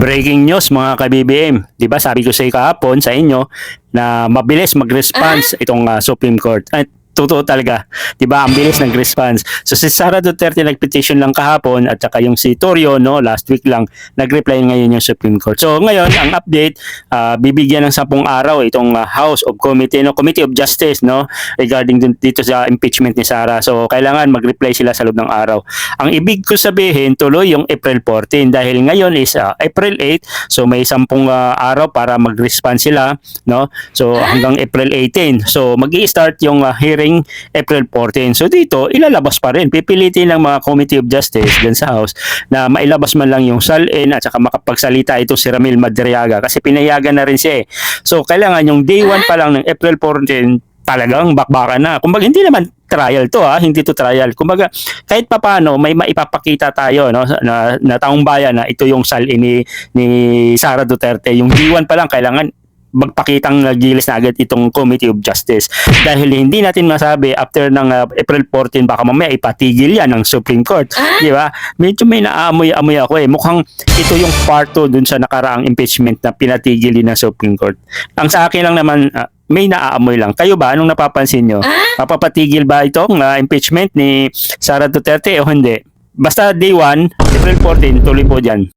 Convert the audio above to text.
Breaking news mga ka-BBM. 'Di ba sabi ko sa kahapon sa inyo na mabilis mag-response itong Supreme Court. At totoo talaga. 'Di ba? Ang bilis ng response. So si Sara Duterte nag-petition lang kahapon at saka yung si Torrio last week lang nag-reply ngayon yung Supreme Court. So ngayon ang update bibigyan ng 10 araw itong House of Committee of Justice regarding dito sa impeachment ni Sara. So kailangan mag-reply sila sa loob ng araw. Ang ibig ko sabihin tuloy yung April 14 dahil ngayon is April 8, so may 10 araw para mag-respond sila, So hanggang April 18. So magi-start yung hearing April 14. So dito, ilalabas pa rin. Pipilitin ng mga Committee of Justice dyan sa House na mailabas man lang yung salin at saka makapagsalita ito si Ramil Madriaga kasi pinayagan na rin siya eh. So kailangan yung day 1 pa lang ng April 14 talagang bakbakan na. Kumbaga hindi naman trial to hindi to trial. Kumbaga kahit papaano may maipapakita tayo na taong bayan na ito yung salin ni Sara Duterte. Yung day 1 pa lang kailangan magpakitang nagilis na agad itong Committee of Justice. Dahil hindi natin masabi after ng April 14 baka mamaya ipatigil yan ng Supreme Court. Di ba? Medyo may naamoy-amoy ako eh. Mukhang ito yung part 2 dun sa nakaraang impeachment na pinatigil din ng Supreme Court. Ang sa akin lang naman, may naaamoy lang. Kayo ba? Anong napapansin nyo? Mapapatigil ba itong impeachment ni Sara Duterte o hindi? Basta day 1, April 14, tuloy po dyan.